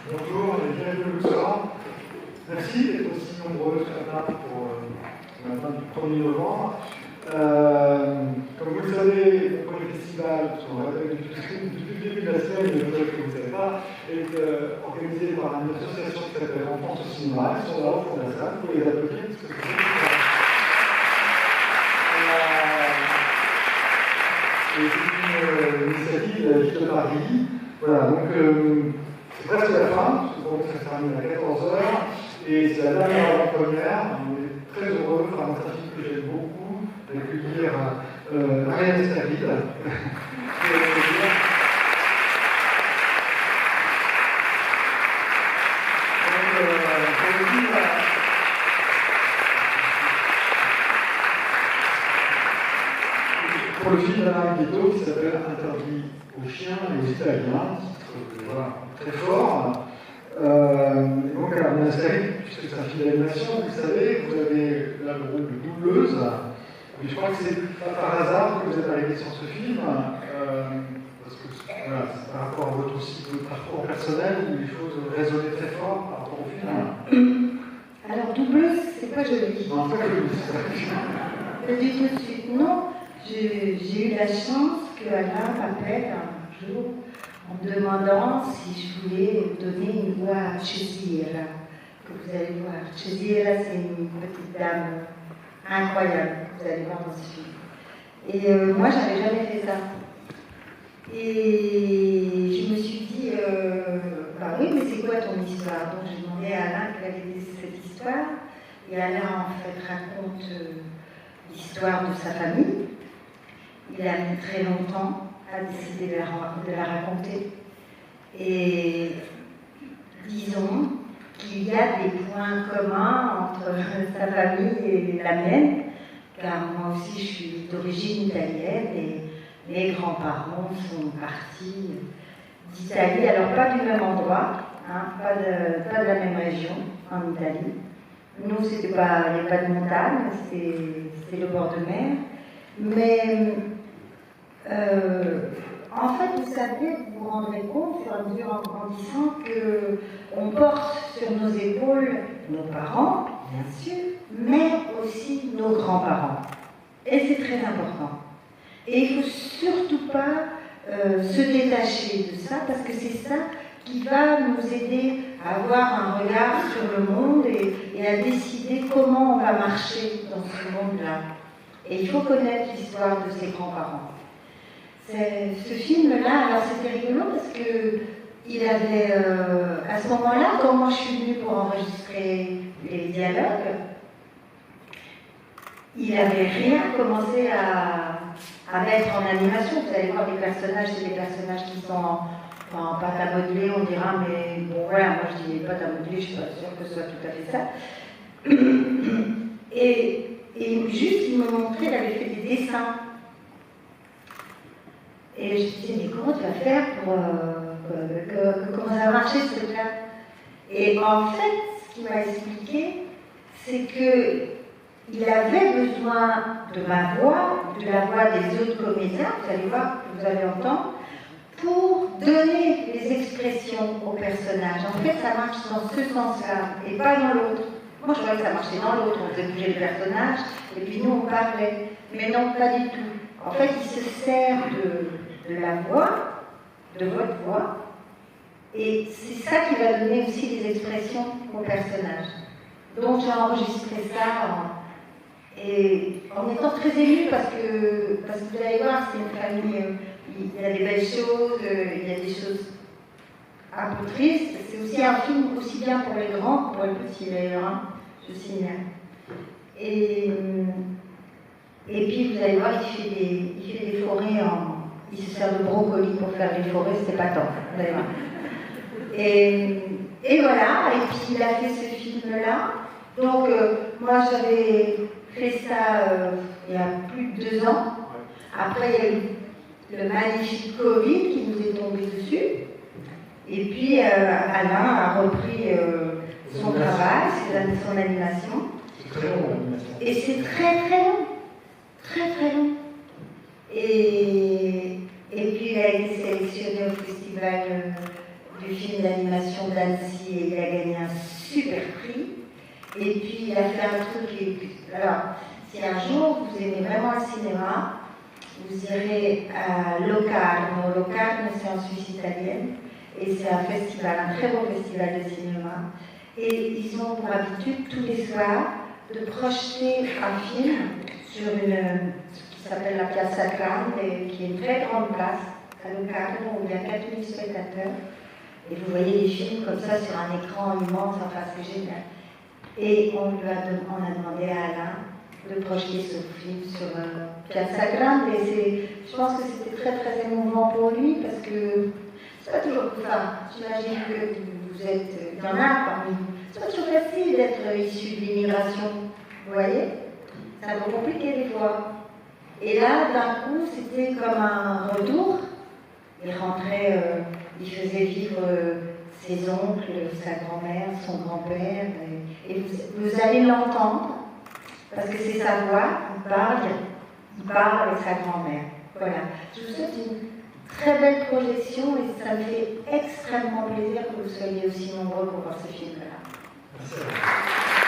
Bonjour et bienvenue au soir. Merci d'être aussi nombreux ce matin pour ce matin du 1er novembre. Comme vous le savez, le premier festival, sur le rappel depuis le début de la semaine, mais peut-être que vous ne savez pas, est organisé par une association qui s'appelle Enfance au cinéma. Ils sont là au fond de la salle, vous pouvez les applaudir parce que c'est une initiative de la ville de Paris. Voilà, donc c'est presque la fin, donc ça se termine à 14h, et c'est la dernière avant-première. On est très heureux par un trafic que j'aime beaucoup d'accueillir Ariane Esterville. Pour le film d'Alain Guetto qui s'appelle Interdit aux chiens et aux Italiens, titre voilà, très fort. Donc, alors, on a installé, puisque c'est un film d'animation, vous le savez, vous avez là le rôle de doubleuse. Mais je crois que c'est pas par hasard que vous êtes arrivé sur ce film, parce que voilà, c'est par rapport à votre aussi votre parcours personnel où les choses résonnaient très fort par rapport au film. Alors, doubleuse, c'est pas joli. Non, pas joli. Je le dis tout de suite, non. J'ai eu la chance que Alain m'appelle un jour en me demandant si je voulais donner une voix à Césira, que vous allez voir. Césira, c'est une petite dame incroyable, vous allez voir dans ce film. Et moi, j'avais jamais fait ça. Et je me suis dit, bah oui, mais c'est quoi ton histoire? Donc j'ai demandé à Alain quelle était cette histoire. Et Alain, en fait, raconte l'histoire de sa famille. Il a mis très longtemps à décider de la raconter. Et disons qu'il y a des points communs entre sa famille et la mienne, car moi aussi je suis d'origine italienne et mes grands-parents sont partis d'Italie, alors pas du même endroit, hein, pas de la même région en Italie. Nous, il n'y a pas de montagne, c'est le bord de mer. Mais en fait, vous savez, vous vous rendrez compte, au fur et à mesure en grandissant, qu'on porte sur nos épaules nos parents, bien sûr, mais aussi nos grands-parents. Et c'est très important. Et il ne faut surtout pas se détacher de ça, parce que c'est ça qui va nous aider à avoir un regard sur le monde et à décider comment on va marcher dans ce monde-là. Et il faut connaître l'histoire de ses grands-parents. Ce film-là, alors c'était rigolo parce que il avait, à ce moment-là, quand moi je suis venue pour enregistrer les dialogues, il n'avait rien commencé à mettre en animation. Vous allez voir, les personnages, c'est des personnages qui sont en pâte à modeler, on dira, mais bon voilà, moi je dis pâte à modeler, je ne suis pas sûre que ce soit tout à fait ça. Et juste, il me montrait, il avait fait des dessins. Et je me disais, mais comment tu vas faire pour comment ça va marcher ce truc-là? Et en fait, ce qu'il m'a expliqué, c'est qu'il avait besoin de ma voix, de la voix des autres comédiens, vous allez voir, vous allez entendre, pour donner les expressions aux personnages. En fait, ça marche dans ce sens-là, et pas dans l'autre. Moi, je croyais que ça marchait dans l'autre, on faisait bouger les personnages, et puis nous, on parlait. Mais non, pas du tout. En fait, il se sert de la voix, de votre voix, et c'est ça qui va donner aussi les expressions aux personnages. Donc, j'ai enregistré ça et en étant très émue parce que vous allez voir, c'est une famille, il y a des belles choses, il y a des choses un peu tristes. C'est aussi un film aussi bien pour les grands que pour les petits d'ailleurs, hein, je signale. Et puis vous allez voir, il fait des forêts il se sert de brocoli pour faire des forêts, c'est pas tant, vous allez voir. Et voilà, et puis il a fait ce film-là. Donc moi j'avais fait ça il y a plus de 2 ans. Après il y a eu le magnifique Covid qui nous est tombé dessus. Et puis Alain a repris son travail, son animation. C'est très long l'animation. Et c'est très très long. Très très long. Et puis il a été sélectionné au festival du film d'animation d'Annecy et il a gagné un super prix. Et puis il a fait un truc. Alors, si un jour vous aimez vraiment le cinéma, vous irez à Locarno. Locarno, c'est en Suisse italienne. Et c'est un festival, un très beau festival de cinéma. Et ils ont pour habitude, tous les soirs, de projeter un film sur ce qui s'appelle la Piazza Grande, qui est une très grande place à Locarno, où il y a 4000 spectateurs. Et vous voyez les films comme ça sur un écran immense, enfin c'est génial. Et on a demandé à Alain de projeter ce film sur Piazza Grande. Et je pense que c'était très très émouvant pour lui, parce que c'est pas toujours ça. J'imagine que vous êtes, il y en a parmi vous. C'est pas toujours facile d'être issu de l'immigration, vous voyez. Ça va compliquer des fois. Et là, d'un coup, c'était comme un retour. Il rentrait, il faisait vivre ses oncles, sa grand-mère, son grand-père. Et vous allez l'entendre, parce que c'est sa voix, il parle avec sa grand-mère. Voilà. Je vous souhaite une très belle projection et ça me fait extrêmement plaisir que vous soyez aussi nombreux pour voir ce film-là. Merci.